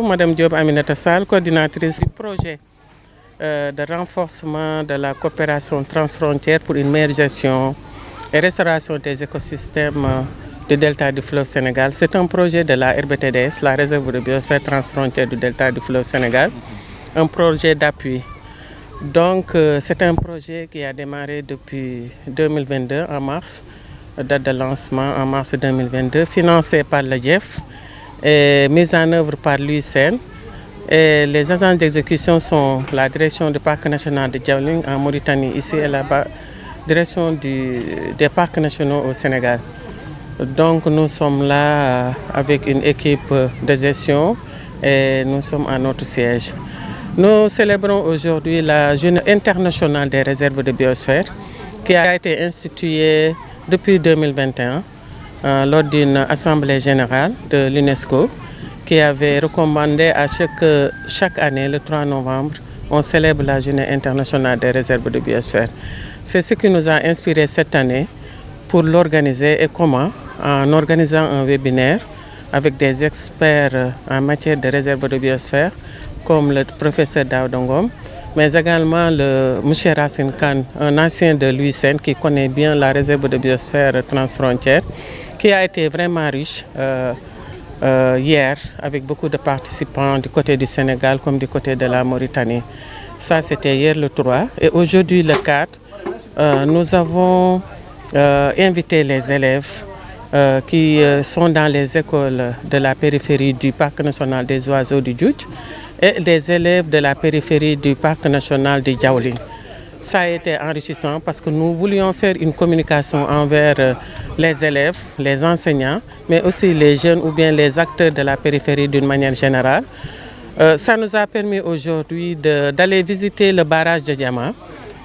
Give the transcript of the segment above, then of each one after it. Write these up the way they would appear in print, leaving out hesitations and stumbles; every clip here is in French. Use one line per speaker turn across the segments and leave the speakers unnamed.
Madame Diop Aminata Sall, coordinatrice du projet de renforcement de la coopération transfrontière pour une meilleure gestion et restauration des écosystèmes du delta du fleuve Sénégal. C'est un projet de la RBTDS, la réserve de biosphère transfrontière du delta du fleuve Sénégal, un projet d'appui. Donc c'est un projet qui a démarré depuis 2022 en mars, date de lancement en mars 2022, financé par le GEF. Et mise en œuvre par l'UICN. Et les agents d'exécution sont la direction du parc national de Djaoling en Mauritanie, ici et là-bas, direction des parcs nationaux au Sénégal. Donc nous sommes là avec une équipe de gestion et nous sommes à notre siège. Nous célébrons aujourd'hui la Journée internationale des réserves de biosphère qui a été instituée depuis 2021. Lors d'une assemblée générale de l'UNESCO qui avait recommandé à chaque année, le 3 novembre, on célèbre la Journée internationale des réserves de biosphère. C'est ce qui nous a inspiré cette année pour l'organiser et comment, en organisant un webinaire avec des experts en matière de réserves de biosphère, comme le professeur Daoudongom, mais également le M. Racine Khan, un ancien de l'UICN qui connaît bien la réserve de biosphère transfrontière, qui a été vraiment riche hier avec beaucoup de participants du côté du Sénégal comme du côté de la Mauritanie. Ça, c'était hier le 3. Et aujourd'hui, le 4, nous avons invité les élèves qui sont dans les écoles de la périphérie du Parc national des oiseaux du Djoudj et des élèves de la périphérie du Parc national de Djaoling. Ça a été enrichissant parce que nous voulions faire une communication envers les élèves, les enseignants, mais aussi les jeunes ou bien les acteurs de la périphérie d'une manière générale. Ça nous a permis aujourd'hui d'aller visiter le barrage de Diama,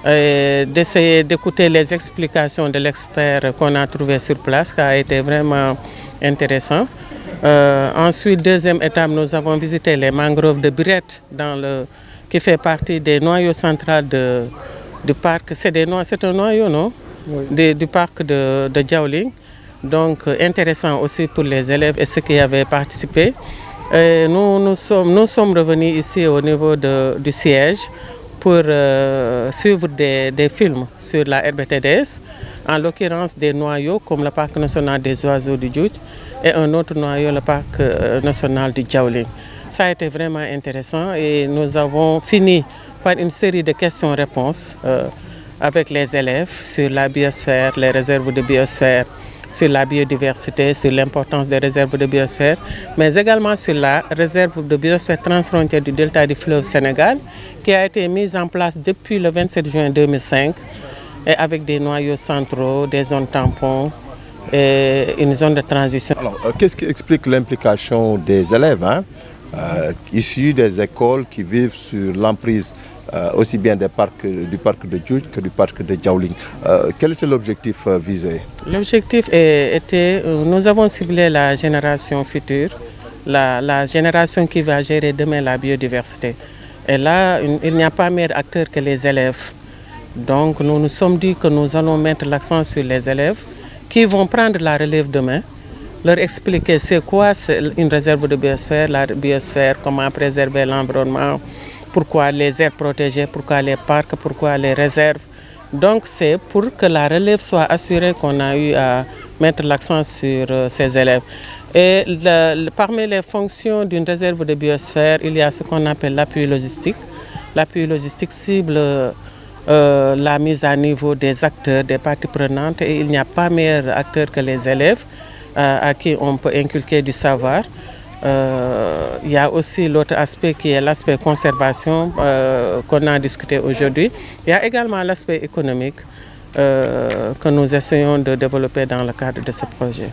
d'essayer d'écouter les explications de l'expert qu'on a trouvé sur place, qui a été vraiment intéressant. Ensuite, deuxième étape, nous avons visité les mangroves de Birette, qui fait partie des noyaux centraux du parc. C'est un noyau, non? Oui. Du parc de Djaoling. Donc, intéressant aussi pour les élèves et ceux qui avaient participé. Et nous sommes revenus ici au niveau du siège pour suivre des films sur la RBTDS, en l'occurrence des noyaux comme le parc national des oiseaux du Djoudj et un autre noyau, le parc national du Djaoling. Ça a été vraiment intéressant et nous avons fini par une série de questions-réponses avec les élèves sur la biosphère, les réserves de biosphère, sur la biodiversité, sur l'importance des réserves de biosphère, mais également sur la réserve de biosphère transfrontière du delta du fleuve Sénégal, qui a été mise en place depuis le 27 juin 2005, et avec des noyaux centraux, des zones tampons et une zone de transition.
Alors, qu'est-ce qui explique l'implication des élèves issus des écoles qui vivent sur l'emprise aussi bien du parc de Djoudj que du parc de Djaoling? Quel était l'objectif visé? L'objectif
était, nous avons ciblé la génération future, la génération qui va gérer demain la biodiversité. Et là, il n'y a pas meilleur acteur que les élèves. Donc nous nous sommes dit que nous allons mettre l'accent sur les élèves qui vont prendre la relève demain, leur expliquer c'est quoi une réserve de biosphère, la biosphère, comment préserver l'environnement, pourquoi les aires protégées, pourquoi les parcs, pourquoi les réserves. Donc c'est pour que la relève soit assurée qu'on a eu à mettre l'accent sur ces élèves. Et parmi les fonctions d'une réserve de biosphère, il y a ce qu'on appelle l'appui logistique. L'appui logistique cible la mise à niveau des acteurs, des parties prenantes, et il n'y a pas meilleur acteur que les élèves à qui on peut inculquer du savoir. Il y a aussi l'autre aspect qui est l'aspect conservation qu'on a discuté aujourd'hui. Il y a également l'aspect économique que nous essayons de développer dans le cadre de ce projet.